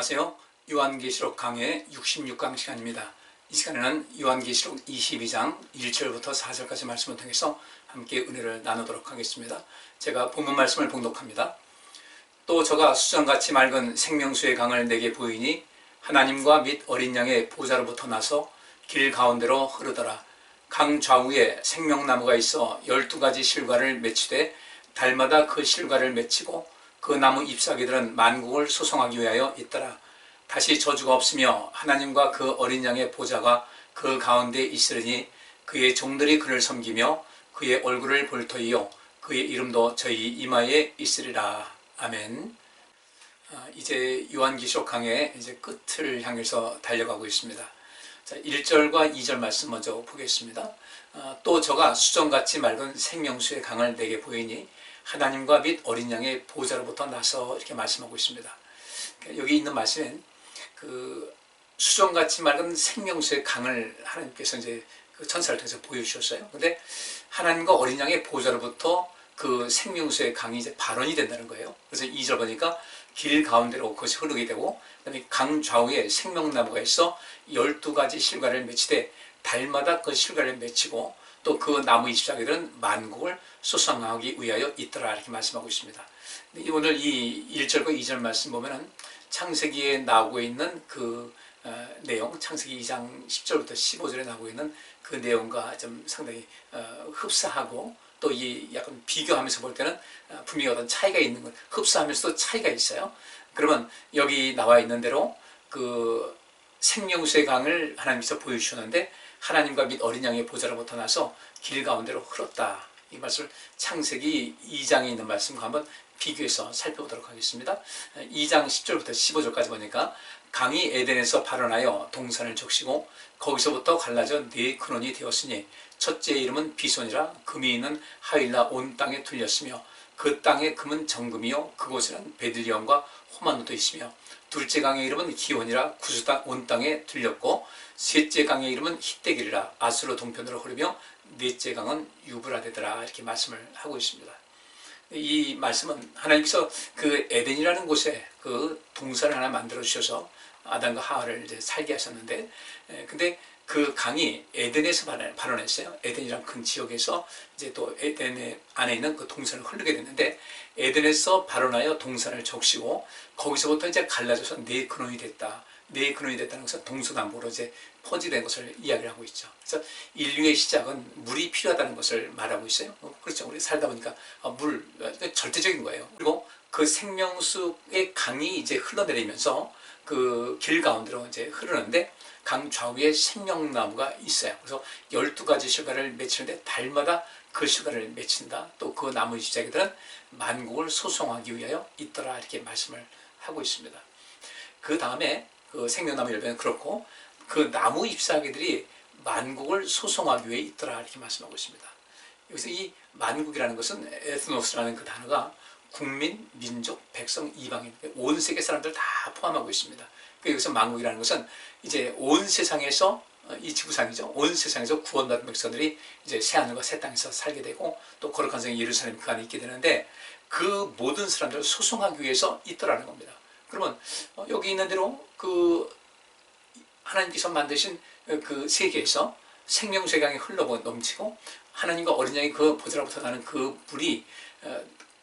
안녕하세요. 요한계시록 강해 66강 시간입니다. 이 시간에는 요한계시록 22장 1절부터 4절까지 말씀을 통해서 함께 은혜를 나누도록 하겠습니다. 제가 본문 말씀을 봉독합니다. 또 저가 수정같이 맑은 생명수의 강을 내게 보이니 하나님과 및 어린 양의 보좌로부터 나서 길 가운데로 흐르더라. 강 좌우에 생명나무가 있어 12가지 실과를 맺히되 달마다 그 실과를 맺히고 그 나무 잎사귀들은 만국을 소송하기 위하여 있더라. 다시 저주가 없으며 하나님과 그 어린 양의 보좌가 그 가운데 있으리니 그의 종들이 그를 섬기며 그의 얼굴을 볼 터이요 그의 이름도 저희 이마에 있으리라. 아멘. 이제 요한계시록 강의 이제 끝을 향해서 달려가고 있습니다. 자, 1절과 2절 말씀 먼저 보겠습니다. 또 저가 수정같이 맑은 생명수의 강을 내게 보이니 하나님과 및 어린 양의 보좌로부터 나서 이렇게 말씀하고 있습니다. 여기 있는 말씀은 그 수정같이 맑은 생명수의 강을 하나님께서 이제 그 천사를 통해서 보여주셨어요. 근데 하나님과 어린 양의 보좌로부터 그 생명수의 강이 이제 발원이 된다는 거예요. 그래서 2절 보니까 길 가운데로 그것이 흐르게 되고, 그다음에 강 좌우에 생명나무가 있어 12가지 실과를 맺히되 달마다 그 실과를 맺히고 또 그 나무 잎사귀들은 만국을 소송하기 위하여 있더라 이렇게 말씀하고 있습니다. 오늘 이 1절과 2절 말씀 보면은 창세기에 나오고 있는 그 내용, 창세기 2장 10절부터 15절에 나오고 있는 그 내용과 좀 상당히 흡사하고 또 이 약간 비교하면서 볼 때는 분명히 어떤 차이가 있는 것, 흡사하면서도 차이가 있어요. 그러면 여기 나와 있는 대로 그 생명수의 강을 하나님께서 보여주셨는데 하나님과 및 어린 양의 보좌로부터 나서 길 가운데로 흘렀다. 이 말씀을 창세기 2장에 있는 말씀과 한번 비교해서 살펴보도록 하겠습니다. 2장 10절부터 15절까지 보니까 강이 에덴에서 발원하여 동산을 적시고 거기서부터 갈라져 네 근원이 되었으니 첫째의 이름은 비손이라 금이 있는 하윌라 온 땅에 둘렸으며 그 땅의 금은 정금이요 그곳에는 베들리엄과 호마노도 있으며 둘째 강의 이름은 기온이라 구스 온 땅에 들렸고 셋째 강의 이름은 히데길이라 아수르 동편으로 흐르며 넷째 강은 유브라데더라 이렇게 말씀을 하고 있습니다. 이 말씀은 하나님께서 그 에덴이라는 곳에 그 동산을 하나 만들어 주셔서 아담과 하와를 이제 살게 하셨는데, 근데 그 강이 에덴에서 발원했어요. 에덴이란 큰 지역에서 이제 또 에덴 안에 있는 그 동산을 흐르게 됐는데, 에덴에서 발원하여 동산을 적시고 거기서부터 이제 갈라져서 네 근원이 됐다. 네 근원이 됐다는 것은 동서남북으로 이제 퍼지된 것을 이야기를 하고 있죠. 그래서 인류의 시작은 물이 필요하다는 것을 말하고 있어요. 그렇죠. 우리 살다 보니까 물 절대적인 거예요. 그리고 그 생명수의 강이 이제 흘러내리면서 그 길 가운데로 이제 흐르는데 강 좌우에 생명나무가 있어요. 그래서 12가지 실과를 맺히는데 달마다 그 실과를 맺힌다. 또 그 나무 잎사귀들은 만국을 소송하기 위하여 있더라 이렇게 말씀을 하고 있습니다. 그 다음에 그 생명나무 열매는 그렇고 그 나무 잎사귀들이 만국을 소송하기 위해 있더라 이렇게 말씀하고 있습니다. 여기서 이 만국이라는 것은 에스노스라는 그 단어가 국민, 민족, 백성, 이방인, 온 세계 사람들 다 포함하고 있습니다. 여기서 만국이라는 것은 이제 온 세상에서 이 지구상이죠. 온 세상에서 구원받은 백성들이 이제 새 하늘과 새 땅에서 살게 되고 또 거룩한 성이 예루살렘 그 안에 있게 되는데 그 모든 사람들을 소송하기 위해서 있더라는 겁니다. 그러면 여기 있는 대로 그 하나님께서 만드신 그 세계에서 생명수의 강이 흘러 넘치고 하나님과 어린 양이 그 보좌로부터 나는 그 물이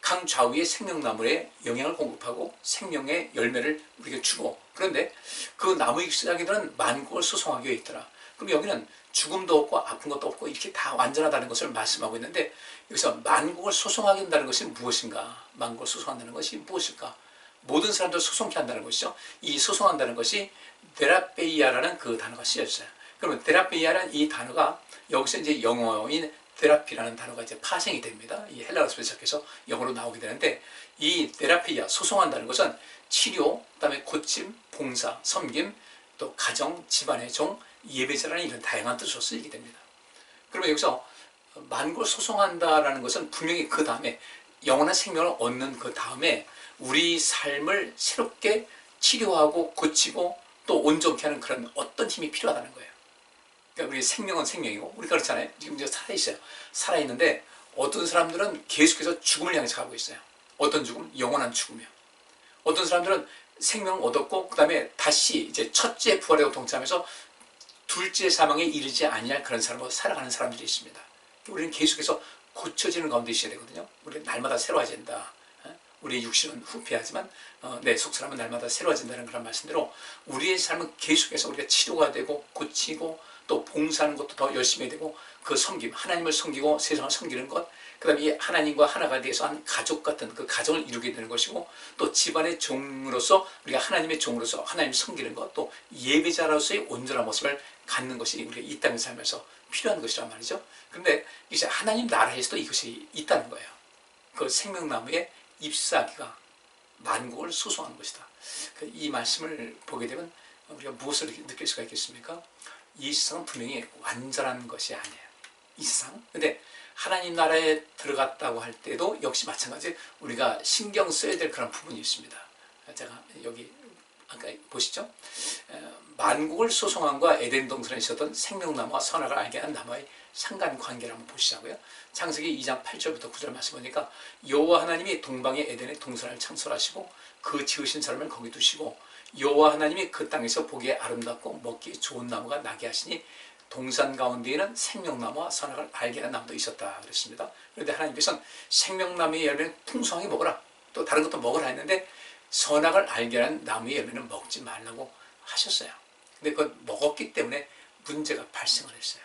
강 좌우의 생명나무에 영향을 공급하고 생명의 열매를 우리에게 주고, 그런데 그 나무 잎사귀들은 만국을 소송하기 위해 있더라. 그럼 여기는 죽음도 없고 아픈 것도 없고 이렇게 다 완전하다는 것을 말씀하고 있는데 여기서 만국을 소송하게 한다는 것이 무엇인가? 만국을 소송한다는 것이 무엇일까? 모든 사람들을 소송케 한다는 것이죠. 이 소송한다는 것이 데라페이아라는 그 단어가 쓰여졌어요. 그러면 데라페이아라는 이 단어가 여기서 이제 영어인 데라피라는 단어가 이제 파생이 됩니다. 이 헬라어에서 시작해서 영어로 나오게 되는데 이 데라페이아, 소송한다는 것은 치료, 그다음에 고침, 봉사, 섬김, 또 가정, 집안의 종, 예배자라는 이런 다양한 뜻으로 쓰이게 됩니다. 그러면 여기서 만국을 소송한다라는 것은 분명히 그 다음에 영원한 생명을 얻는 그 다음에 우리 삶을 새롭게 치료하고 고치고 또 온전케 하는 그런 어떤 힘이 필요하다는 거예요. 그러니까 우리 생명은 생명이고 우리가 그렇잖아요. 지금 이제 살아있어요. 살아있는데 어떤 사람들은 계속해서 죽음을 향해서 가고 있어요. 어떤 죽음? 영원한 죽음이요. 어떤 사람들은 생명을 얻었고 그 다음에 다시 이제 첫째 부활에 동참해서 둘째 사망에 이르지 아니할 그런 사람으로 살아가는 사람들이 있습니다. 우리는 계속해서 고쳐지는 가운데 있어야 되거든요. 우리는 날마다 새로워진다. 우리의 육신은 후패하지만 내 속사람은 날마다 새로워진다는 그런 말씀대로 우리의 삶은 계속해서 우리가 치료가 되고 고치고 또 봉사하는 것도 더 열심히 되고 그 섬김, 하나님을 섬기고 세상을 섬기는 것, 그 다음에 이 하나님과 하나가 돼서 한 가족 같은 그 가정을 이루게 되는 것이고 또 집안의 종으로서 우리가 하나님의 종으로서 하나님을 섬기는 것, 또 예배자로서의 온전한 모습을 갖는 것이 우리가 이 땅에 살면서 필요한 것이란 말이죠. 그런데 이제 하나님 나라에서도 이것이 있다는 거예요. 그 생명나무에 잎사귀가 만국을 소송하는 것이다. 이 말씀을 보게 되면 우리가 무엇을 느낄 수가 있겠습니까? 이 세상은 분명히 완전한 것이 아니에요. 이 세상. 근데 하나님 나라에 들어갔다고 할 때도 역시 마찬가지 우리가 신경 써야 될 그런 부분이 있습니다. 제가 여기 아까 보시죠. 만국을 소송함과 에덴 동산에 있었던 생명나무와 선악을 알게 한 나무의 상관관계를 한번 보시자고요. 창세기 2장 8절부터 9절 말씀 보니까 여호와 하나님이 동방의 에덴에 동산을 창설하시고 그 지으신 사람을 거기 두시고 여호와 하나님이 그 땅에서 보기에 아름답고 먹기 좋은 나무가 나게 하시니 동산 가운데에는 생명나무와 선악을 알게 하는 나무도 있었다 그랬습니다. 그런데 하나님께서는 생명나무의 열매는 풍성하게 먹어라, 또 다른 것도 먹으라 했는데 선악을 알게 하는 나무의 열매는 먹지 말라고 하셨어요. 근데 그걸 먹었기 때문에 문제가 발생을 했어요.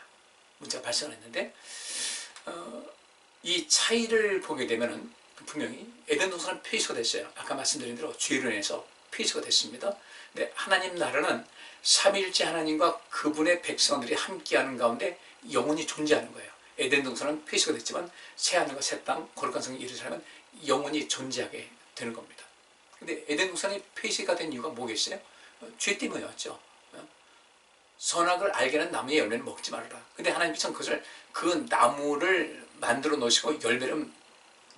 문제가 발생을 했는데 이 차이를 보게 되면은 분명히 에덴 동산은 폐쇄가 됐어요. 아까 말씀드린 대로 죄로 인해서 폐쇄가 됐습니다. 근데 하나님 나라는 삼위일체 하나님과 그분의 백성들이 함께하는 가운데 영원히 존재하는 거예요. 에덴 동산은 폐쇄가 됐지만 새하늘과 새 땅, 거룩한 성 예루살렘은 영원히 존재하게 되는 겁니다. 근데 에덴 동산이 폐쇄가 된 이유가 뭐겠어요? 죄 때문이었죠. 선악을 알게 하는 나무의 열매는 먹지 말아라. 근데 하나님께서는 그것을 그 나무를 만들어 놓으시고 열매를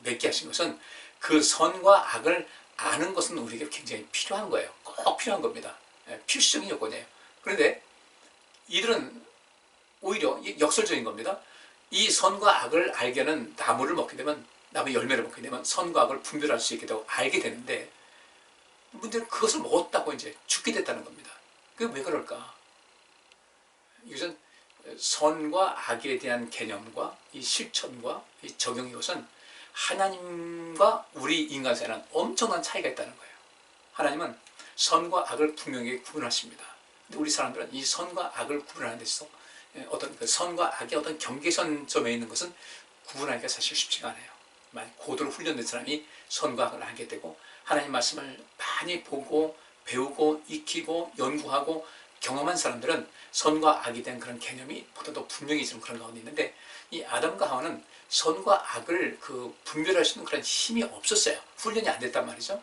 맺게 하신 것은 그 선과 악을 아는 것은 우리에게 굉장히 필요한 거예요. 꼭 필요한 겁니다. 필수적인 요건이에요. 그런데 이들은 오히려 역설적인 겁니다. 이 선과 악을 알게 하는 나무를 먹게 되면, 나무의 열매를 먹게 되면 선과 악을 분별할 수 있게 되고 알게 되는데 문제는 그것을 먹었다고 이제 죽게 됐다는 겁니다. 그게 왜 그럴까? 이것은 선과 악에 대한 개념과 이 실천과 이 적용, 이것은 하나님과 우리 인간 사이에는 엄청난 차이가 있다는 거예요. 하나님은 선과 악을 분명히 구분하십니다. 근데 우리 사람들은 이 선과 악을 구분하는 데 있어서 어떤 그 선과 악의 어떤 경계선점에 있는 것은 구분하기가 사실 쉽지가 않아요. 고도로 훈련된 사람이 선과 악을 알게 되고 하나님 말씀을 많이 보고 배우고 익히고 연구하고 경험한 사람들은 선과 악에 대한 그런 개념이 보다 더 분명히 있는 그런 가운데 있는데, 이 아담과 하와는 선과 악을 분별할 수 있는 그런 힘이 없었어요. 훈련이 안 됐단 말이죠.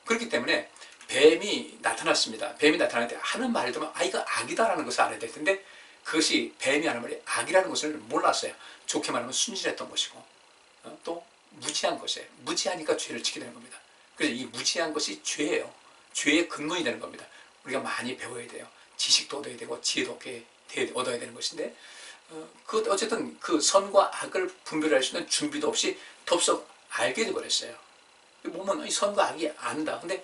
그렇기 때문에 뱀이 나타났습니다. 뱀이 나타났는데 하는 말을 들으면 이거 악이다라는 것을 알아야 될 텐데 그것이 뱀이 하는 말이 악이라는 것을 몰랐어요. 좋게 말하면 순진했던 것이고 또 무지한 것이에요. 무지하니까 죄를 지게 되는 겁니다. 그래서 이 무지한 것이 죄예요. 죄의 근본이 되는 겁니다. 우리가 많이 배워야 돼요. 지식도 얻어야 되고 지혜도 얻어야 되는 것인데 어쨌든 그 선과 악을 분별할 수 있는 준비도 없이 덥석 알게 되어버렸어요. 보면 이 선과 악이 안다. 근데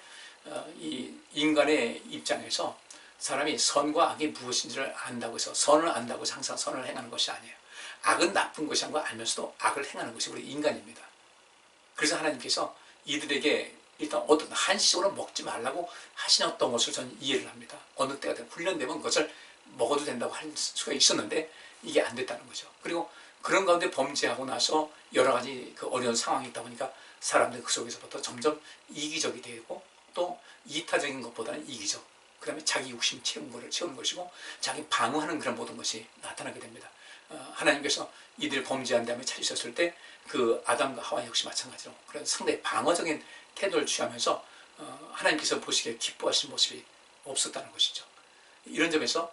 이 인간의 입장에서 사람이 선과 악이 무엇인지를 안다고 해서 선을 안다고 해서 항상 선을 행하는 것이 아니에요. 악은 나쁜 것이 한 거 알면서도 악을 행하는 것이 우리 인간입니다. 그래서 하나님께서 이들에게 일단 어떤 한식으로 먹지 말라고 하시었던 것을 저는 이해를 합니다. 어느 때가 되면 훈련되면 그것을 먹어도 된다고 할 수가 있었는데 이게 안 됐다는 거죠. 그리고 그런 가운데 범죄하고 나서 여러 가지 그 어려운 상황이 있다 보니까 사람들 그 속에서부터 점점 이기적이 되고 또 이타적인 것보다는 이기적, 그 다음에 자기 욕심 채우는 것이고 자기 방어하는 그런 모든 것이 나타나게 됩니다. 하나님께서 이들 범죄한 다음에 찾으셨을 때 그 아담과 하와 역시 마찬가지로 그런 상당히 방어적인 태도를 취하면서 하나님께서 보시기에 기뻐하시는 모습이 없었다는 것이죠. 이런 점에서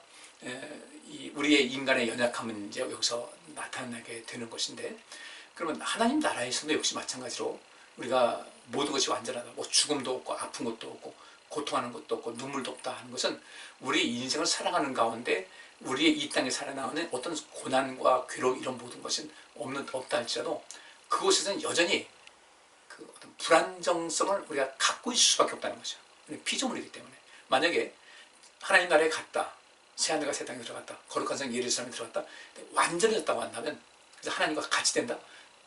우리의 인간의 연약함은 이제 여기서 나타나게 되는 것인데, 그러면 하나님 나라에서도 역시 마찬가지로 우리가 모든 것이 완전하다, 뭐 죽음도 없고 아픈 것도 없고 고통하는 것도 없고 눈물도 없다 하는 것은 우리 인생을 살아가는 가운데 우리의 이 땅에 살아나오는 어떤 고난과 괴로움 이런 모든 것은 없다 할지라도 그곳에서는 여전히 그 어떤 불안정성을 우리가 갖고 있을 수밖에 없다는 거죠. 우리는 피조물이기 때문에. 만약에 하나님 나라에 갔다, 새하늘과 새 땅에 들어갔다, 거룩한 성 예루살렘에 들어갔다, 완전해졌다고 한다면, 그래서 하나님과 같이 된다?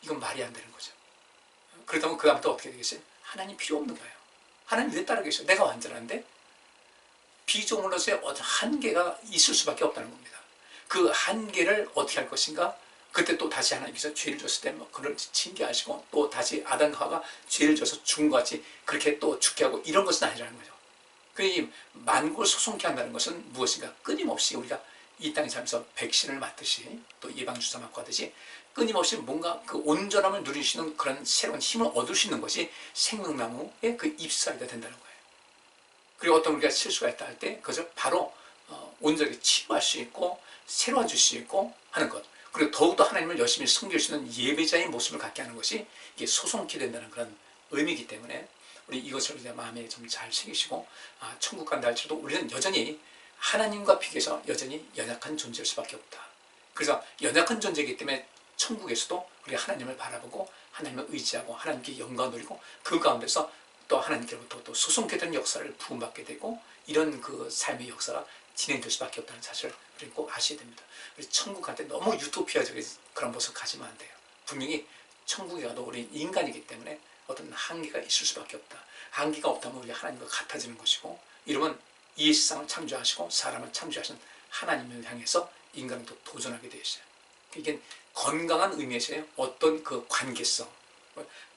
이건 말이 안 되는 거죠. 그렇다면 그 다음부터 어떻게 되겠어요? 하나님 필요 없는 거예요. 하나님 왜 따르겠어요? 내가 완전한데? 피조물로서의 어떤 한계가 있을 수밖에 없다는 겁니다. 그 한계를 어떻게 할 것인가? 그때 또 다시 하나님께서 죄를 줬을 때 그를 징계하시고, 또 다시 아담과 하와가 죄를 져서 죽은 것 같이 그렇게 또 죽게 하고, 이런 것은 아니라는 거죠. 그 만국을 소송케 한다는 것은 무엇인가? 끊임없이 우리가 이 땅에 살면서 백신을 맞듯이, 또 예방주사 맞고 하듯이 끊임없이 뭔가 그 온전함을 누리시는 그런 새로운 힘을 얻을 수 있는 것이 생명나무의 그 잎사귀가 된다는 거예요. 그리고 어떤 우리가 실수가 있다 할 때 그것을 바로 온전하게 치유할 수 있고 새로워질 수 있고 하는 것, 그리고 더욱더 하나님을 열심히 섬길 수 있는 예배자의 모습을 갖게 하는 것이 이게 소송케 된다는 그런 의미이기 때문에, 우리 이것을 우리 마음에 좀 잘 새기시고, 천국 간다 할지라도 우리는 여전히 하나님과 비교해서 여전히 연약한 존재일 수밖에 없다. 그래서 연약한 존재이기 때문에 천국에서도 우리가 하나님을 바라보고 하나님을 의지하고 하나님께 영광을 누리고, 그 가운데서 또 하나님께로부터 또 소송케 되는 역사를 부음받게 되고, 이런 그 삶의 역사가 진행될 수밖에 없다는 사실을 우리는 꼭 아셔야 됩니다. 우리 천국 갈 때 너무 유토피아적인 그런 모습 가지면 안 돼요. 분명히 천국에 가도 우리 인간이기 때문에 어떤 한계가 있을 수밖에 없다. 한계가 없다면 우리가 하나님과 같아지는 것이고, 이러면 이 세상을 창조하시고 사람을 창조하신 하나님을 향해서 인간은 또 도전하게 되어 있어요. 이게 건강한 의미에서의 어떤 그 관계성,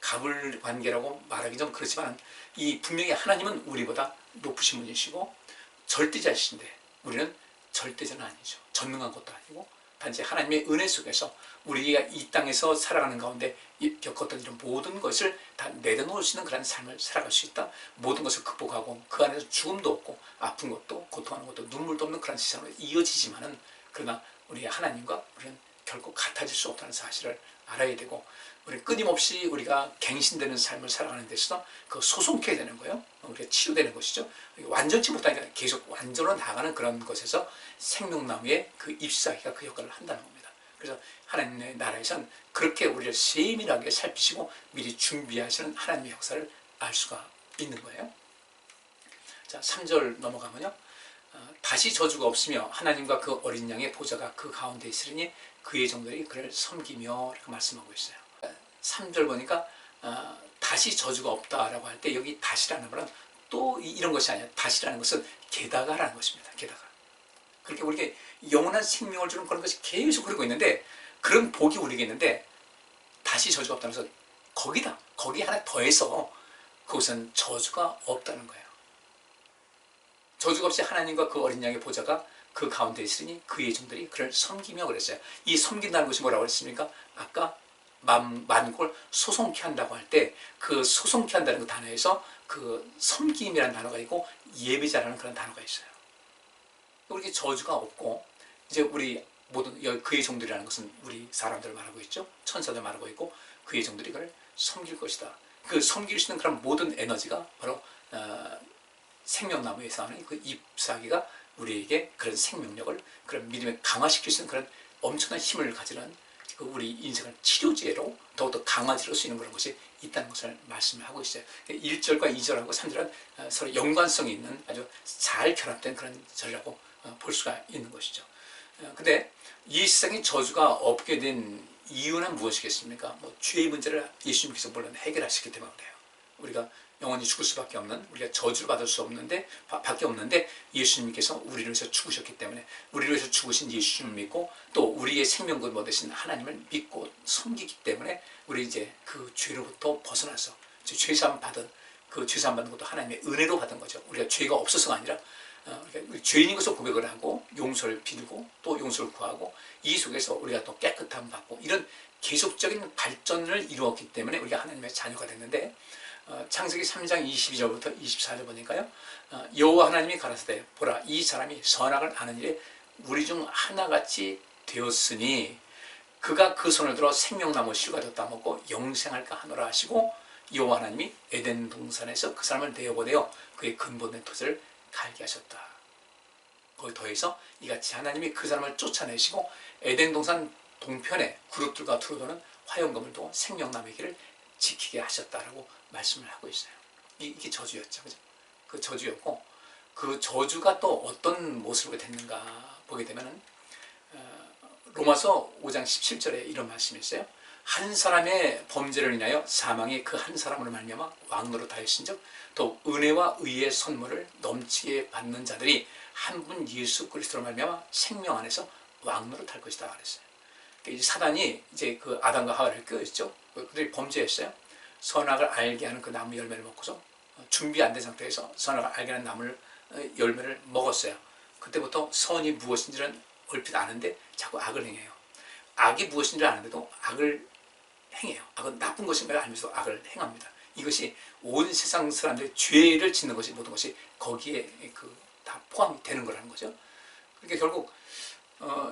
갑을 관계라고 말하기 좀 그렇지만, 이 분명히 하나님은 우리보다 높으신 분이시고 절대자이신데 우리는 절대자는 아니죠. 전능한 것도 아니고 단지 하나님의 은혜 속에서 우리가 이 땅에서 살아가는 가운데 겪었던 이런 모든 것을 다 내려놓을 수 있는 그런 삶을 살아갈 수 있다. 모든 것을 극복하고 그 안에서 죽음도 없고 아픈 것도 고통하는 것도 눈물도 없는 그런 세상으로 이어지지만은, 그러나 우리 하나님과 우리는 결코 같아질 수 없다는 사실을 알아야 되고, 우리 끊임없이 우리가 갱신되는 삶을 살아가는 데서 그 소송케 되는 거예요. 우리가 치유되는 것이죠. 완전치 못하니까 계속 완전으로 나가는 그런 것에서 생명나무의 그 잎사귀가 그 역할을 한다는 겁니다. 그래서 하나님의 나라에서는 그렇게 우리를 세밀하게 살피시고 미리 준비하시는 하나님의 역사를 알 수가 있는 거예요. 자, 3절 넘어가면요. 다시 저주가 없으며 하나님과 그 어린 양의 보좌가 그 가운데 있으리니 그의 종들이 그를 섬기며, 이렇게 말씀하고 있어요. 3절 보니까 다시 저주가 없다라고 할 때 여기 다시라는 말은 또 이런 것이 아니라, 다시라는 것은 게다가라는 것입니다. 게다가. 그렇게 우리에게 영원한 생명을 주는 그런 것이 계속 흐르고 있는데, 그런 복이 우리에게 있는데 다시 저주가 없다는 것은 거기다, 거기 하나 더해서 그것은 저주가 없다는 거예요. 저주가 없이 하나님과 그 어린 양의 보좌가 그 가운데 있으니 그의 종들이 그를 섬기며 그랬어요. 이 섬긴다는 것이 뭐라고 했습니까? 아까 만국을 소송케 한다고 할 때 그 소송케 한다는 그 단어에서 그 섬김이라는 단어가 있고 예배자라는 그런 단어가 있어요. 우리에게 저주가 없고, 이제 우리 모든 그의 종들이라는 것은 우리 사람들을 말하고 있죠. 천사들 말하고 있고, 그의 종들이 그를 섬길 것이다. 그 섬길 수 있는 그런 모든 에너지가 바로 생명나무에서 하는 그 잎사귀가 우리에게 그런 생명력을, 그런 믿음에 강화시킬 수 있는 그런 엄청난 힘을 가지는 그 우리 인생을 치료제로 더욱더 강화지를 수 있는 그런 것이 있다는 것을 말씀을 하고 있어요. 1절과 2절하고 3절은 서로 연관성이 있는 아주 잘 결합된 그런 절이라고 볼 수가 있는 것이죠. 근데 이 세상에 저주가 없게 된 이유는 무엇이겠습니까? 죄의 문제를 예수님께서 물론 해결하시기 때문에 그래요. 우리가 영원히 죽을 수밖에 없는, 우리가 저주를 받을 수 없는데 밖에 없는데, 예수님께서 우리를 위해서 죽으셨기 때문에 우리를 위해서 죽으신 예수님을 믿고 또 우리의 생명을 얻으신 하나님을 믿고 섬기기 때문에 우리 이제 그 죄로부터 벗어나서 죄사함 받은, 그 죄사함 받는 것도 하나님의 은혜로 받은 거죠. 우리가 죄가 없어서가 아니라 우리 죄인인 것을 고백을 하고 용서를 빌고 또 용서를 구하고, 이 속에서 우리가 또 깨끗함 받고, 이런 계속적인 발전을 이루었기 때문에 우리가 하나님의 자녀가 됐는데, 창세기 3장 22절부터 24절 보니까요, 여호와 하나님이 가라사대 보라, 이 사람이 선악을 아는 일에 우리 중 하나같이 되었으니 그가 그 손을 들어 생명나무 실과도 따먹고 영생할까 하노라 하시고, 여호와 하나님이 에덴 동산에서 그 사람을 내어보내어 그의 근본된 토지를 갈게 하셨다. 거기 더해서 이같이 하나님이 그 사람을 쫓아내시고 에덴 동산 동편에 그룹들과 두루도는 화용검을 두고 생명나무의 길을 지키게 하셨다라고 말씀을 하고 있어요. 이게 저주였죠. 그죠? 그 저주였고, 그 저주가 또 어떤 모습으로 됐는가 보게 되면은 로마서 5장 17절에 이런 말씀이 있어요. 한 사람의 범죄를 인하여 사망이 그 한 사람으로 말미암아 왕노릇하였은즉 또 은혜와 의의 선물을 넘치게 받는 자들이 한 분 예수 그리스도로 말미암아 생명 안에서 왕노릇할 것이다 그랬어요. 그러니까 사단이 이제 그 아담과 하와를 끄었죠. 그들이 범죄했어요. 선악을 알게 하는 그 나무 열매를 먹고서 준비 안 된 상태에서 선악을 알게 하는 나무 열매를 먹었어요. 그때부터 선이 무엇인지는 얼핏 아는데 자꾸 악을 행해요. 악이 무엇인지 아는데도 악을 행해요. 악은 나쁜 것인가를 알면서 악을 행합니다. 이것이 온 세상 사람들이 죄를 짓는 것이 모든 것이 거기에 다 포함이 되는 거라는 거죠. 그러니까 결국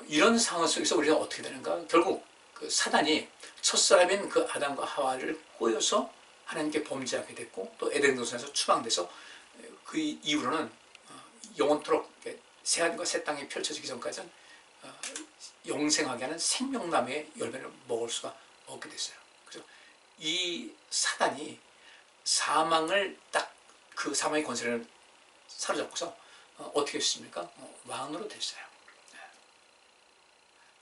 이런 상황 속에서 우리가 어떻게 되는가? 결국 그 사단이 첫사람인 그 아담과 하와를 꼬여서 하나님께 범죄하게 됐고 또 에덴 동산에서 추방돼서 그 이후로는 영원토록 새하늘과 새 땅이 펼쳐지기 전까지는 영생하게 하는 생명나무의 열매를 먹을 수가 없게 됐어요. 그래서 이 사단이 사망을 딱 그 사망의 권세를 사로잡고서 어떻게 했습니까? 왕으로 됐어요.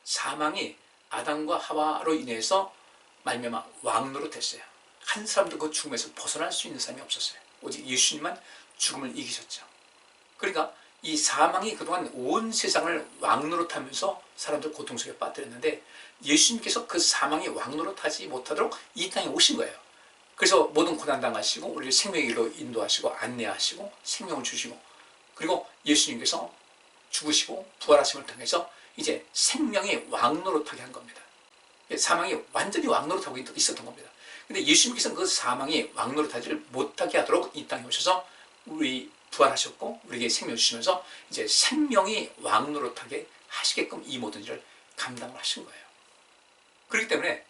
사망이 아담과 하와로 인해서 말미암아 왕으로 됐어요. 한 사람도 그 죽음에서 벗어날 수 있는 사람이 없었어요. 오직 예수님만 죽음을 이기셨죠. 그러니까 이 사망이 그동안 온 세상을 왕노릇하면서 사람들 고통 속에 빠뜨렸는데 예수님께서 그 사망이 왕노릇하지 못하도록 이 땅에 오신 거예요. 그래서 모든 고난 당하시고 우리를 생명의 길로 인도하시고 안내하시고 생명을 주시고 그리고 예수님께서 죽으시고 부활하심을 통해서 이제 생명이 왕노릇하게 한 겁니다. 사망이 완전히 왕노릇하고 있었던 겁니다. 근데 예수님께서는 그 사망이 왕노릇하지를 못하게 하도록 이 땅에 오셔서 우리 부활하셨고 우리에게 생명을 주시면서 이제 생명이 왕노릇하게 하시게끔 이 모든 일을 감당을 하신 거예요. 그렇기 때문에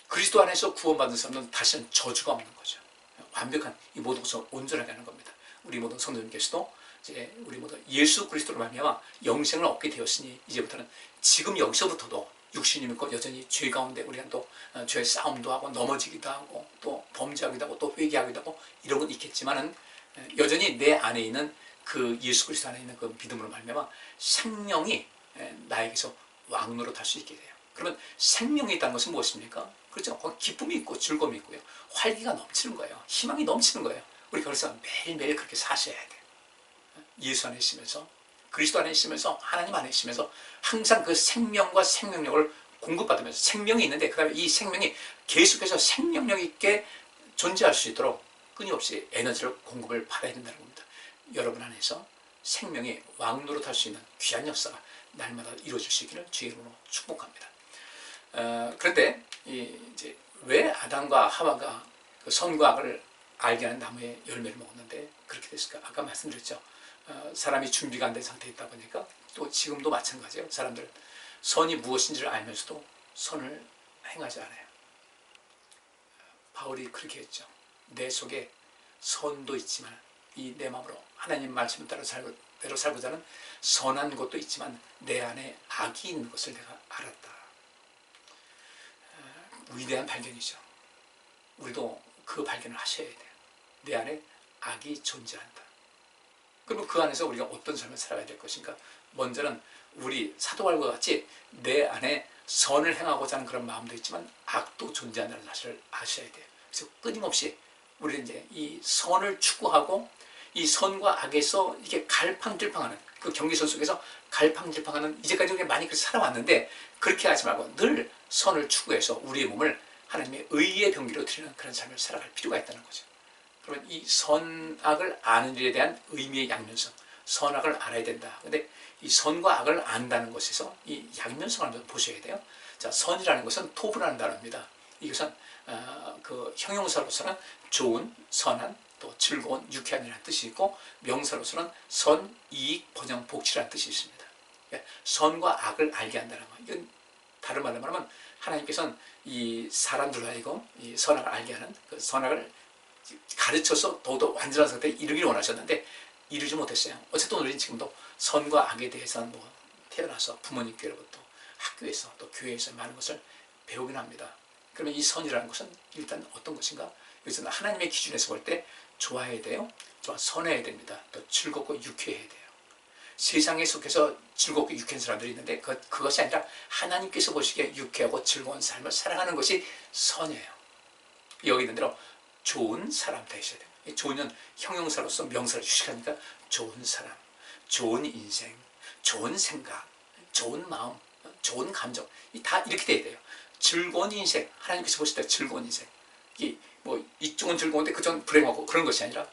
그리스도 안에서 구원받은 사람은 다시는 저주가 없는 거죠. 완벽한 이 모든 것을 온전하게 하는 겁니다. 우리 모든 성도님께서도 이제 우리 모두 예수 그리스도로 말미암아 영생을 얻게 되었으니 이제부터는 지금 여기서부터도 육신이 믿고 여전히 죄 가운데 우리가 또 죄의 싸움도 하고 넘어지기도 하고 또 범죄하기도 하고 또 회개하기도 하고 이런 건 있겠지만은 여전히 내 안에 있는 그 예수 그리스도 안에 있는 그 믿음으로 말미암아 생명이 나에게서 왕노릇할 수 있게 돼요. 그러면 생명이 있다는 것은 무엇입니까? 그렇죠. 기쁨이 있고 즐거움이 있고요. 활기가 넘치는 거예요. 희망이 넘치는 거예요. 우리 그래서 매일매일 그렇게 사셔야 돼요. 예수 안에 있으면서 그리스도 안에 있으면서 하나님 안에 있으면서 항상 그 생명과 생명력을 공급받으면서 생명이 있는데 그 다음에 이 생명이 계속해서 생명력 있게 존재할 수 있도록 끊임없이 에너지를 공급을 받아야 된다는 겁니다. 여러분 안에서 생명이 왕노릇할 수 있는 귀한 역사가 날마다 이루어질 수 있기를 주의 이름으로 축복합니다. 그런데 이제 왜 아담과 하와가 그 선과 악을 알게 하는 나무의 열매를 먹었는데 그렇게 됐을까? 아까 말씀드렸죠. 사람이 준비가 안 된 상태에 있다 보니까 또 지금도 마찬가지예요. 사람들 선이 무엇인지를 알면서도 선을 행하지 않아요. 바울이 그렇게 했죠. 내 속에 선도 있지만 이 내 마음으로 하나님 말씀을 따라 살고자 하는 선한 것도 있지만 내 안에 악이 있는 것을 내가 알았다. 위대한 발견이죠. 우리도 그 발견을 하셔야 돼요. 내 안에 악이 존재한다. 그러면 그 안에서 우리가 어떤 삶을 살아가야 될 것인가? 먼저는 우리 사도바울과 같이 내 안에 선을 행하고자 하는 그런 마음도 있지만 악도 존재한다는 사실을 아셔야 돼요. 그래서 끊임없이 우리는 이제 이 선을 추구하고 이 선과 악에서 이렇게 갈팡질팡하는 그 경계선 속에서 갈팡질팡하는 이제까지 우리가 많이 그렇게 살아왔는데 그렇게 하지 말고 늘 선을 추구해서 우리의 몸을 하나님의 의의 병기로 드리는 그런 삶을 살아갈 필요가 있다는 거죠. 그러면 이 선악을 아는 일에 대한 의미의 양면성, 선악을 알아야 된다. 근데 이 선과 악을 안다는 것에서 이 양면성을 한번 보셔야 돼요. 자, 선이라는 것은 토부라는 단어입니다. 이것은 그 형용사로서는 좋은, 선한, 또 즐거운, 유쾌한이라는 뜻이 있고 명사로서는 선, 이익, 번영, 복지라는 뜻이 있습니다. 선과 악을 알게 한다는 거. 이건 다른 말로 말하면 하나님께서는 이 사람들로 하여금 이 선악을 알게 하는 그 선악을 가르쳐서 더욱더 완전한 상태에 이르기를 원하셨는데 이루지 못했어요. 어쨌든 우리는 지금도 선과 악에 대해서는 뭐 태어나서 부모님께로부터 학교에서 또 교회에서 많은 것을 배우긴 합니다. 그러면 이 선이라는 것은 일단 어떤 것인가? 여기서는 하나님의 기준에서 볼 때 좋아야 돼요. 또 선해야 됩니다. 또 즐겁고 유쾌해야 돼요. 세상에 속해서 즐겁고 유쾌한 사람들이 있는데 그것이 아니라 하나님께서 보시기에 유쾌하고 즐거운 삶을 살아가는 것이 선이에요. 여기 있는 대로 좋은 사람 되셔야 돼요. 좋은 형용사로서 명사를 주시니까 좋은 사람, 좋은 인생, 좋은 생각, 좋은 마음, 좋은 감정, 다 이렇게 돼야 돼요. 즐거운 인생, 하나님께서 보실 때 즐거운 인생. 이쪽은 즐거운데 그쪽은 불행하고 그런 것이 아니라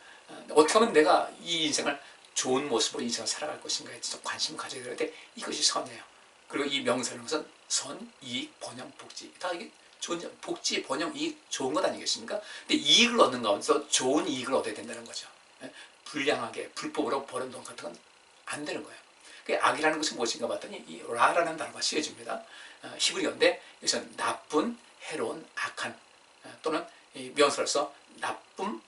어떻게 하면 내가 이 인생을 좋은 모습으로 인생을 살아갈 것인가에 대해서 관심을 가져야 되는데 이것이 선이에요. 그리고 이 명사라는 것은 선, 이익, 번영, 복지. 다 이게 좋은 복지, 번영, 이익 좋은 것 아니겠습니까? 근데 이익을 얻는 가운데서 좋은 이익을 얻어야 된다는 거죠. 불량하게 불법으로 버는 돈 같은 건 안 되는 거예요. 악이라는 것은 무엇인가 봤더니 이 라라는 단어가 쓰여집니다. 히브리어인데 여기서 나쁜, 해로운, 악한 또는 명사로서 나쁨,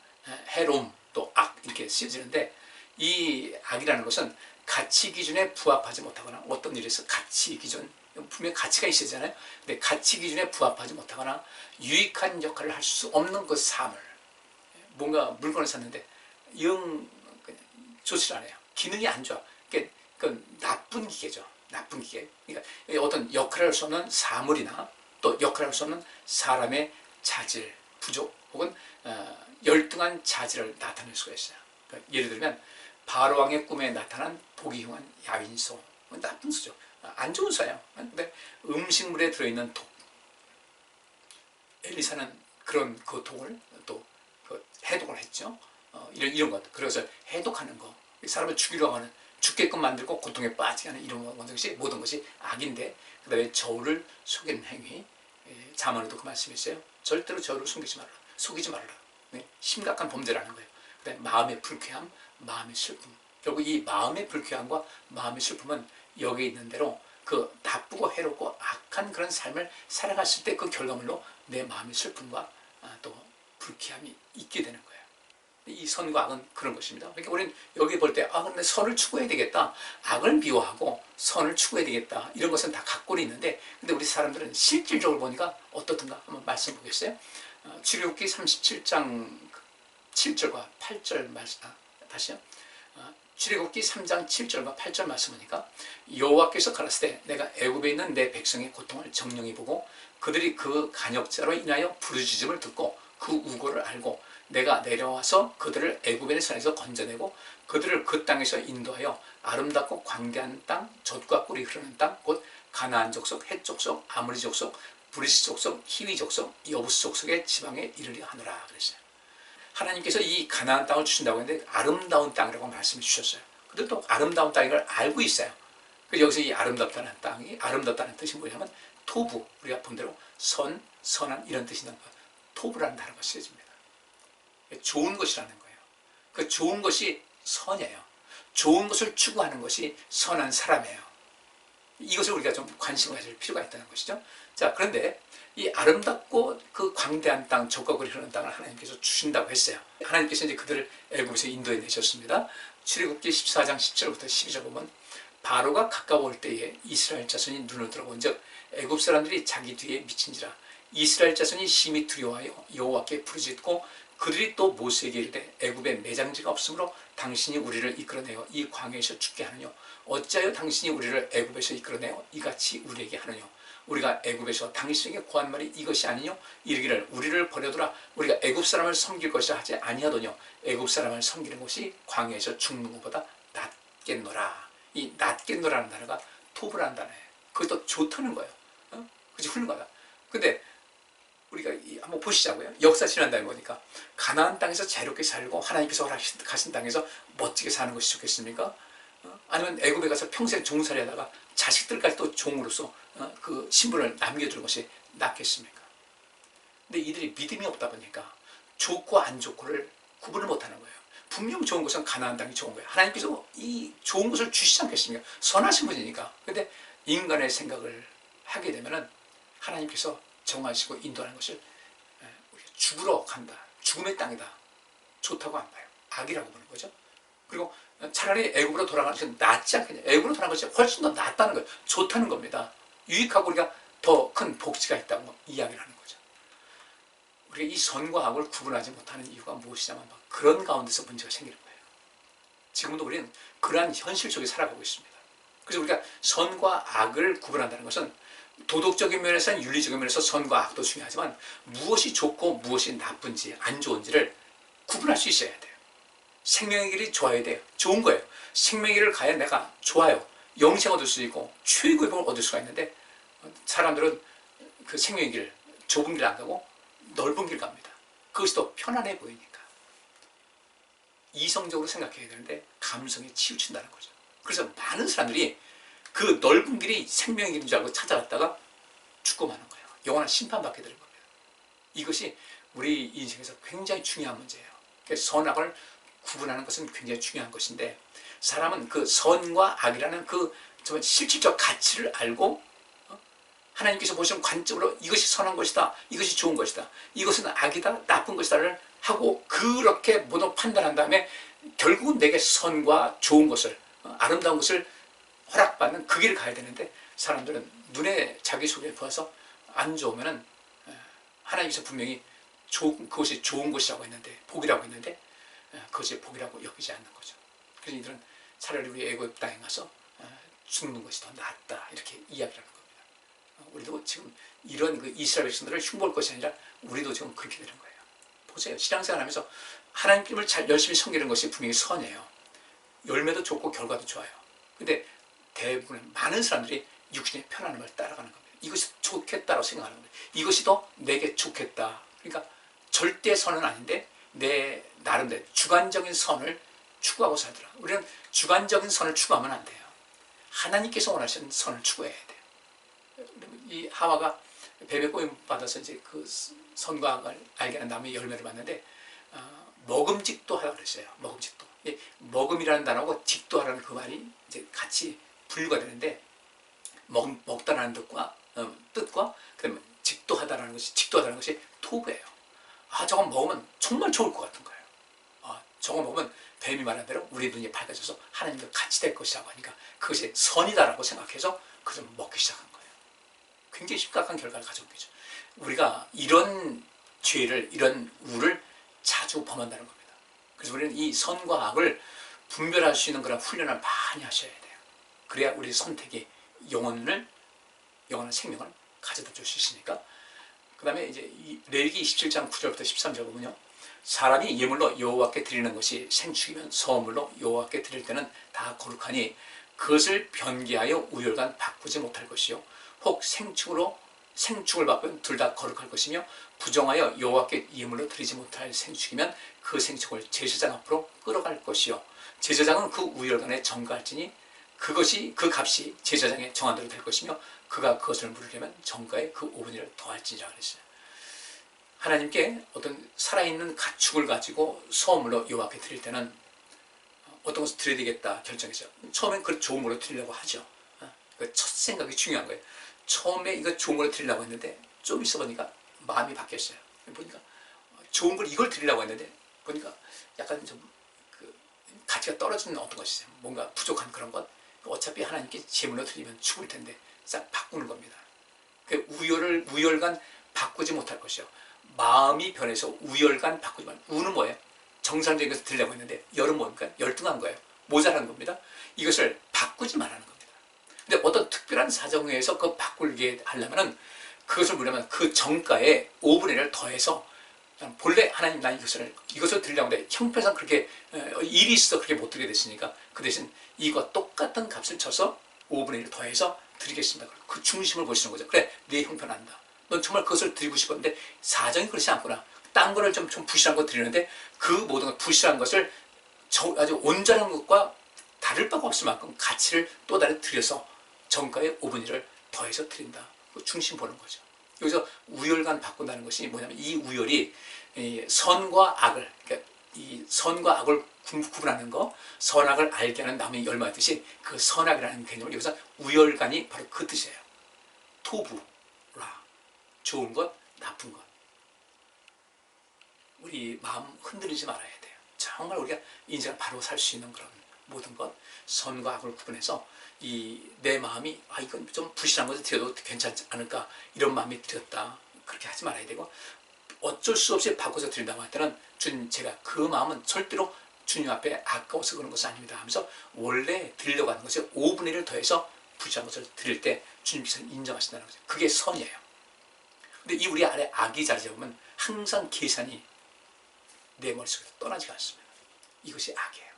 해로움, 또 악 이렇게 쓰여지는데 이 악이라는 것은 가치 기준에 부합하지 못하거나 어떤 일에서 가치 기준, 분명히 가치가 있어야잖아요. 근데 가치 기준에 부합하지 못하거나 유익한 역할을 할 수 없는 그 삶을, 뭔가 물건을 샀는데 영 좋지 않아요. 기능이 안 좋아. 그건 나쁜 기계죠. 나쁜 기계. 그러니까 어떤 역할을 할 수 없는 사물이나 또 역할을 할 수 없는 사람의 자질, 부족 혹은 열등한 자질을 나타낼 수가 있어요. 그러니까 예를 들면 바로왕의 꿈에 나타난 보기 흉한 야윈소, 나쁜 수죠. 안 좋은 수예요. 근데 음식물에 들어있는 독, 엘리사는 그런 그 독을 또 해독을 했죠. 이런 것. 그래서 해독하는 거, 사람을 죽이려고 하는, 죽게끔 만들고 고통에 빠지게 하는 이런 것이 모든 것이 악인데, 그 다음에 저울을 속이는 행위, 자문에도 그 말씀이 있어요. 절대로 저울을 속이지 말라. 네? 심각한 범죄라는 거예요. 그 다음에 마음의 불쾌함, 마음의 슬픔. 결국 이 마음의 불쾌함과 마음의 슬픔은 여기 있는 대로 그 나쁘고 해롭고 악한 그런 삶을 살아갔을 때 그 결과물로 내 마음의 슬픔과 또 불쾌함이 있게 되는 거예요. 이 선과 악은 그런 것입니다. 그러니까 우리는 여기 볼 때 근데 선을 추구해야 되겠다, 악을 미워하고 선을 추구해야 되겠다, 이런 것은 다 갖고는 있는데, 근데 우리 사람들은 실질적으로 보니까 어떻든가 한번 말씀 보겠어요? 출애굽기 37장 7절과 8절 말씀, 다시요. 출애굽기 3장 7절과 8절 말씀 보니까 여호와께서 가라사대 내가 애굽에 있는 내 백성의 고통을 정령히 보고 그들이 그 간역자로 인하여 부르짖음을 듣고 그 우고를 알고 내가 내려와서 그들을 애굽의 손에서 건져내고 그들을 그 땅에서 인도하여 아름답고 광대한 땅, 젖과 꿀이 흐르는 땅, 곧 가나안 족속, 헷 족속, 아모리 족속, 브리스 족속, 히위 족속, 여부스 족속의 지방에 이르려 하노라 그랬어요. 하나님께서 이 가나안 땅을 주신다고 했는데 아름다운 땅이라고 말씀해 주셨어요. 근데 또 아름다운 땅인 걸 알고 있어요. 그래서 여기서 이 아름답다는 땅이, 아름답다는 뜻이 뭐냐면 토부, 우리가 본 대로 선, 선한 이런 뜻이 있는 거예요. 토부라는 단어가 쓰여집니다. 좋은 것이라는 거예요. 그 좋은 것이 선이에요. 좋은 것을 추구하는 것이 선한 사람이에요. 이것을 우리가 좀 관심을 가질 필요가 있다는 것이죠. 자, 그런데 이 아름답고 그 광대한 땅, 젖과 꿀이 흐르는 땅을 하나님께서 주신다고 했어요. 하나님께서 이제 그들을 애굽에서 인도해 내셨습니다. 출애굽기 14장 10절부터 12절 보면 바로가 가까워올 때에 이스라엘 자손이 눈을 들어본즉 애굽 사람들이 자기 뒤에 미친지라 이스라엘 자손이 심히 두려워하여 여호와께 부르짖고 그들이 또 모세에게 이르되 애굽에 매장지가 없으므로 당신이 우리를 이끌어내어 이 광야에서 죽게 하느뇨 어찌하여 당신이 우리를 애굽에서 이끌어내어 이같이 우리에게 하느뇨 우리가 애굽에서 당신에게 구한 말이 이것이 아니뇨 이르기를 우리를 버려두라 우리가 애굽 사람을 섬길 것이라 하지 아니하더뇨 애굽 사람을 섬기는 것이 광야에서 죽는 것보다 낫겠노라. 이 낫겠노라는 단어가 토브라는 단어예요. 그것도 좋다는 거예요. 그치, 훌륭하다. 근데 우리가 한번 보시자고요. 역사 지난다에 보니까 가나안 땅에서 자유롭게 살고 하나님께서 허락하신 땅에서 멋지게 사는 것이 좋겠습니까? 아니면 애굽에 가서 평생 종살이 하다가 자식들까지 또 종으로서 그 신분을 남겨두는 것이 낫겠습니까? 근데 이들이 믿음이 없다 보니까 좋고 안 좋고를 구분을 못하는 거예요. 분명 좋은 것은 가나안 땅이 좋은 거예요. 하나님께서 이 좋은 것을 주시지 않겠습니까? 선하신 분이니까. 근데 인간의 생각을 하게 되면은 하나님께서 정하시고 인도하는 것을 우리가 죽으러 간다, 죽음의 땅이다, 좋다고 안 봐요. 악이라고 보는 거죠. 그리고 차라리 애굽으로 돌아가는 것이 낫지 않겠냐. 애굽으로 돌아가는 것이 훨씬 더 낫다는 거예요. 좋다는 겁니다. 유익하고 우리가 더 큰 복지가 있다고 이야기를 하는 거죠. 우리가 이 선과 악을 구분하지 못하는 이유가 무엇이냐면 그런 가운데서 문제가 생기는 거예요. 지금도 우리는 그러한 현실 속에 살아가고 있습니다. 그래서 우리가 선과 악을 구분한다는 것은 도덕적인 면에서는 윤리적인 면에서 선과 악도 중요하지만 무엇이 좋고 무엇이 나쁜지 안 좋은지를 구분할 수 있어야 돼요. 생명의 길이 좋아야 돼요. 좋은 거예요. 생명의 길을 가야 내가 좋아요. 영생 얻을 수 있고 최고의 복을 얻을 수가 있는데 사람들은 그 생명의 길, 좁은 길 안 가고 넓은 길 갑니다. 그것이 더 편안해 보이니까. 이성적으로 생각해야 되는데 감성에 치우친다는 거죠. 그래서 많은 사람들이 그 넓은 길이 생명의 길인 줄 알고 찾아갔다가 죽고 마는 거예요. 영원한 심판받게 되는 겁니다. 이것이 우리 인생에서 굉장히 중요한 문제예요. 선악을 구분하는 것은 굉장히 중요한 것인데 사람은 그 선과 악이라는 그 실질적 가치를 알고 하나님께서 보시는 관점으로 이것이 선한 것이다, 이것이 좋은 것이다, 이것은 악이다, 나쁜 것이다를 하고 그렇게 모두 판단한 다음에 결국은 내게 선과 좋은 것을, 아름다운 것을 허락받는 그 길을 가야 되는데 사람들은 눈에 자기 속에 보아서 안 좋으면은 하나님께서 분명히 그것이 좋은 것이라고 했는데, 복이라고 했는데 그것이 복이라고 여기지 않는 거죠. 그래서 이들은 차라리 우리 애굽 땅에 가서 죽는 것이 더 낫다 이렇게 이야기를 하는 겁니다. 우리도 지금 이런 그 이스라엘 백성들을 흉보할 것이 아니라 우리도 지금 그렇게 되는 거예요. 보세요. 신앙생활 하면서 하나님을 잘 열심히 섬기는 것이 분명히 선이에요. 열매도 좋고 결과도 좋아요. 근데 대부분 많은 사람들이 육신의 편안함을 따라가는 겁니다. 이것이 좋겠다라고 생각하는 겁니다. 이것이 더 내게 좋겠다. 그러니까 절대 선은 아닌데 내 나름대로 주관적인 선을 추구하고 살더라. 우리는 주관적인 선을 추구하면 안 돼요. 하나님께서 원하시는 선을 추구해야 돼요. 이 하와가 뱀의 꼬임 받아서 이제 그 선과 악을 알게 하는 나무의 열매를 봤는데 먹음직도 하라고 그랬어요. 먹음직도. 먹음이라는 단어하고 직도하라는 그 말이 이제 같이 분류가 되는데 먹다라는 뜻과 그다음에 직도하다라는 것이 토부예요. 저거 먹으면 정말 좋을 것 같은 거예요. 저거 먹으면 뱀이 말한 대로 우리 눈이 밝아져서 하나님과 같이 될 것이라고 하니까 그것이 선이다라고 생각해서 그것을 먹기 시작한 거예요. 굉장히 심각한 결과를 가져오겠죠. 우리가 이런 죄를, 이런 우를 자주 범한다는 겁니다. 그래서 우리는 이 선과 악을 분별할 수 있는 그런 훈련을 많이 하셔야 돼요. 그래야 우리 선택이 영원한 생명을 가져다 줄 수 있으니까. 그 다음에 이제 레위기 27장 9절부터 13절 보면요. 사람이 예물로 여호와께 드리는 것이 생축이면 서물로 여호와께 드릴 때는 다 거룩하니 그것을 변개하여 우열간 바꾸지 못할 것이요. 혹 생축을 바꾸면 둘 다 거룩할 것이며 부정하여 여호와께 예물로 드리지 못할 생축이면 그 생축을 제사장 앞으로 끌어갈 것이요. 제사장은 그 우열간에 정가할지니 그 값이 제사장의 정한 대로 될 것이며 그가 그것을 물으려면 정가에 그 5분의 1을 더할지니라 그랬어요. 하나님께 어떤 살아있는 가축을 가지고 소물로 여호와께 드릴 때는 어떤 것을 드려야 되겠다 결정했어요. 처음엔 그 좋은 걸로 드리려고 하죠. 첫 생각이 중요한 거예요. 처음에 이거 좋은 걸로 드리려고 했는데 좀 있어 보니까 마음이 바뀌었어요. 보니까 좋은 걸 이걸 드리려고 했는데 보니까 약간 좀 그 가치가 떨어지는 어떤 것이 있어요. 뭔가 부족한 그런 것. 어차피 하나님께 제물로 드리면 죽을 텐데 싹 바꾸는 겁니다. 그 우열간 바꾸지 못할 것이요. 마음이 변해서 우열간 바꾸지 말고 우는 뭐예요? 정상적인 것을 드리려고 했는데 열은 뭡니까? 열등한 거예요. 모자란 겁니다. 이것을 바꾸지 말라는 겁니다. 근데 어떤 특별한 사정에 의해서 그거 바꾸게 하려면은 그것을 물려면 그 정가에 5분의 1을 더해서 본래 하나님 난 이것을 드리려고 했는데 형편상 그렇게 일이 있어서 그렇게 못 드리게 됐으니까 그 대신 이거 똑같은 값을 쳐서 5분의 1을 더해서 드리겠습니다. 그 중심을 보시는 거죠. 그래 내 형편한다. 넌 정말 그것을 드리고 싶었는데 사정이 그렇지 않구나. 딴 거를 좀 부실한 거 드리는데 그 모든 것 부실한 것을 아주 온전한 것과 다를 바가 없을 만큼 가치를 또 다르게 드려서 정가의 5분의 1을 더해서 드린다. 그 중심 보는 거죠. 여기서 우열간 바꾼다는 것이 뭐냐면 이 우열이 선과 악을, 그러니까 이 선과 악을 구분하는 거, 선악을 알게 하는 나무의 열매 뜻이 그 선악이라는 개념을 여기서 우열간이 바로 그 뜻이에요. 토부라. 좋은 것, 나쁜 것. 우리 마음 흔들리지 말아야 돼요. 정말 우리가 인생을 바로 살 수 있는 그런 모든 것, 선과 악을 구분해서 내 마음이 이건 좀 부실한 것을 드려도 괜찮지 않을까 이런 마음이 들었다. 그렇게 하지 말아야 되고 어쩔 수 없이 바꿔서 드린다고 할 때는 주님 제가 그 마음은 절대로 주님 앞에 아까워서 그런 것은 아닙니다 하면서 원래 드리려고 하는 것에 5분의 1을 더해서 부지한 것을 드릴 때 주님께서 인정하신다는 거죠. 그게 선이에요. 근데 이 우리 안에 악이 자리 잡으면 항상 계산이 내 머릿속에서 떠나지가 않습니다. 이것이 악이에요.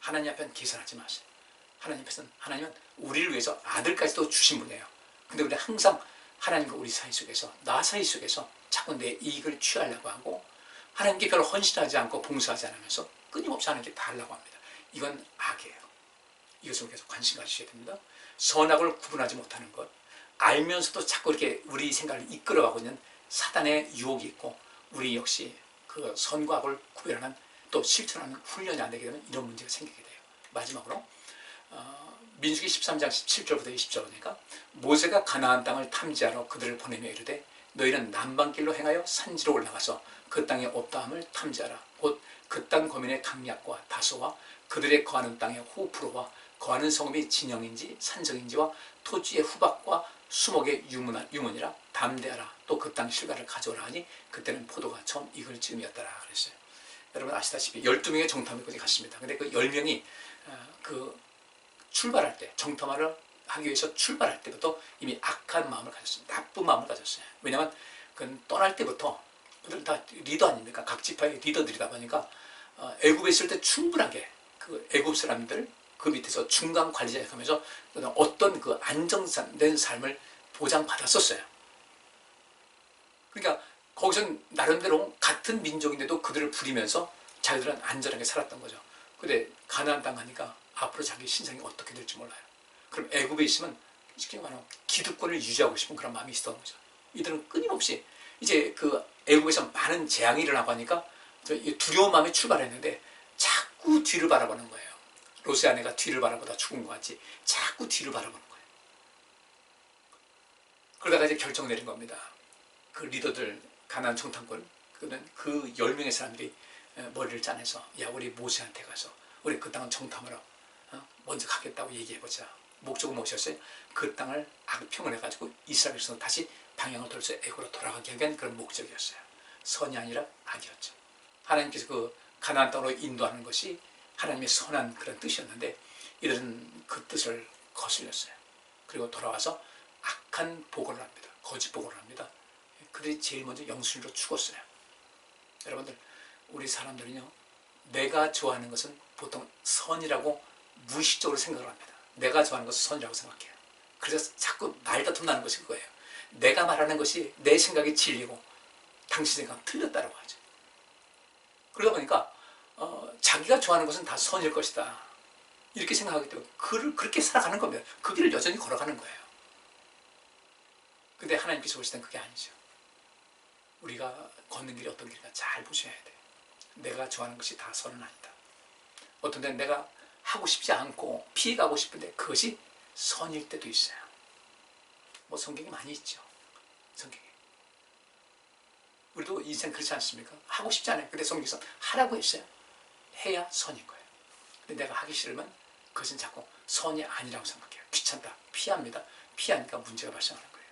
하나님 앞에는 계산하지 마세요. 하나님 앞에서는 하나님은 우리를 위해서 아들까지도 주신 분이에요. 근데 우리는 항상 하나님과 우리 사이 속에서 나 사이 속에서 자꾸 내 이익을 취하려고 하고 하나님께 별로 헌신하지 않고 봉사하지 않으면서 끊임없이 하나님께 다 하려고 합니다. 이건 악이에요. 이것을 계속 관심 가지셔야 됩니다. 선악을 구분하지 못하는 것, 알면서도 자꾸 이렇게 우리 생각을 이끌어가고 있는 사단의 유혹이 있고 우리 역시 그 선과 악을 구별하는 또 실천하는 훈련이 안 되게 되면 이런 문제가 생기게 돼요. 마지막으로 민수기 13장 17절부터 20절 보니까 모세가 가나안 땅을 탐지하러 그들을 보내며 이르되 너희는 남방길로 행하여 산지로 올라가서 그 땅에 없다함을 탐지하라. 곧 그 땅 거민의 강약과 다소와 그들의 거하는 땅의 호프로와 거하는 성읍이 진영인지 산성인지와 토지의 후박과 수목의 유문이라 담대하라. 또 그 땅 실과를 가져오라 하니 그때는 포도가 처음 익을 즈음이었더라 그랬어요. 여러분 아시다시피 12명의 정탐꾼이 갔습니다. 근데 그 10명이 그 출발할 때 정탐을 하기 위해서 출발할 때부터 이미 악한 마음을 가졌어요. 나쁜 마음을 가졌어요. 왜냐하면 그 떠날 때부터 그들 다 리더 아닙니까? 각 지파의 리더들이다 보니까 애굽에 있을 때 충분하게 그 애굽 사람들 그 밑에서 중간 관리자 하면서 어떤 그 안정된 삶을 보장받았었어요. 그러니까 거기서 나름대로 같은 민족인데도 그들을 부리면서 자기들은 안전하게 살았던 거죠. 근데 가나안 땅 가니까 앞으로 자기 신상이 어떻게 될지 몰라요. 그럼 애굽에 있으면 쉽게 말하면 기득권을 유지하고 싶은 그런 마음이 있었던 거죠. 이들은 끊임없이 이제 그 애굽에서 많은 재앙이 일어나고 하니까 두려운 마음에 출발했는데 자꾸 뒤를 바라보는 거예요. 롯의 아내가 뒤를 바라보다 죽은 것 같이 자꾸 뒤를 바라보는 거예요. 그러다가 이제 결정 내린 겁니다. 그 리더들 가나안 정탐꾼 그는 그 10명의 사람들이 머리를 짜내서 야 우리 모세한테 가서 우리 그 땅은 정탐하러 먼저 가겠다고 얘기해보자. 목적은 무엇이었어요? 그 땅을 악평을 해가지고 이스라엘 백성은 다시 방향을 돌려서 애굽으로 돌아가게 하기 위한 그런 목적이었어요. 선이 아니라 악이었죠. 하나님께서 그 가나안 땅으로 인도하는 것이 하나님의 선한 그런 뜻이었는데 이들은 그 뜻을 거슬렸어요. 그리고 돌아와서 악한 보고를 합니다. 거짓 보고를 합니다. 그들이 제일 먼저 영순위로 죽었어요. 여러분들 우리 사람들은요 내가 좋아하는 것은 보통 선이라고 무의식적으로 생각을 합니다. 내가 좋아하는 것은 선이라고 생각해요. 그래서 자꾸 말다툼 나는 것이 그거예요. 내가 말하는 것이 내 생각이 진리고 당신 생각은 틀렸다라고 하죠. 그러다 보니까 자기가 좋아하는 것은 다 선일 것이다. 이렇게 생각하기 때문에 그렇게 살아가는 겁니다. 그 길을 여전히 걸어가는 거예요. 근데 하나님께서 보실 땐 그게 아니죠. 우리가 걷는 길이 어떤 길인가 잘 보셔야 돼요. 내가 좋아하는 것이 다 선은 아니다. 어떤 때는 내가 하고 싶지 않고 피해가고 싶은데 그것이 선일 때도 있어요. 뭐 성경이 많이 있죠. 성경에. 우리도 인생 그렇지 않습니까? 하고 싶지 않아요. 근데 성경에서 하라고 했어요. 해야 선인 거예요. 근데 내가 하기 싫으면 그것은 자꾸 선이 아니라고 생각해요. 귀찮다. 피합니다. 피하니까 문제가 발생하는 거예요.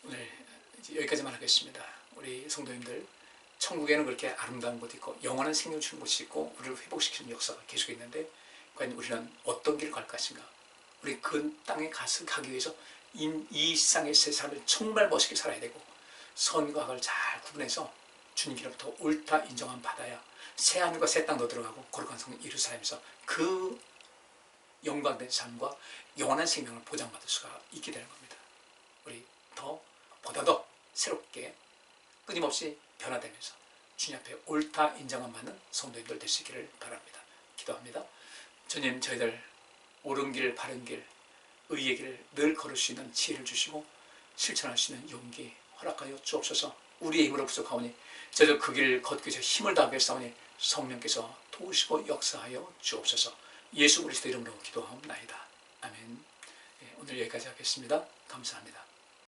오늘 이제 여기까지만 하겠습니다. 우리 성도님들 천국에는 그렇게 아름다운 곳이 있고 영원한 생명 주는 곳이 있고 우리를 회복시키는 역사가 계속 있는데 과연 우리는 어떤 길을 갈 것인가? 우리 그 땅에 가기 위해서 이 세상의 세 사람을 정말 멋있게 살아야 되고 선과 악을 잘 구분해서 주님께로부터 옳다 인정함 받아야 새 하늘과 새 땅도 들어가고 거룩한 성 예루살렘에서 그 영광된 삶과 영원한 생명을 보장받을 수가 있게 되는 겁니다. 우리 보다 더 새롭게 끊임없이 변화되면서 주님 앞에 옳다 인정함 받는 성도님들 되시기를 바랍니다. 기도합니다. 주님 저희들 옳은 길 바른 길 의의 길을 늘 걸을 수 있는 지혜를 주시고 실천할 수 있는 용기 허락하여 주옵소서. 우리의 힘으로 부족하오니 저희들 그 길을 걷기 위해서 힘을 다하겠사오니 성령께서 도우시고 역사하여 주옵소서. 예수 그리스도 이름으로 기도하옵나이다. 아멘. 오늘 여기까지 하겠습니다. 감사합니다.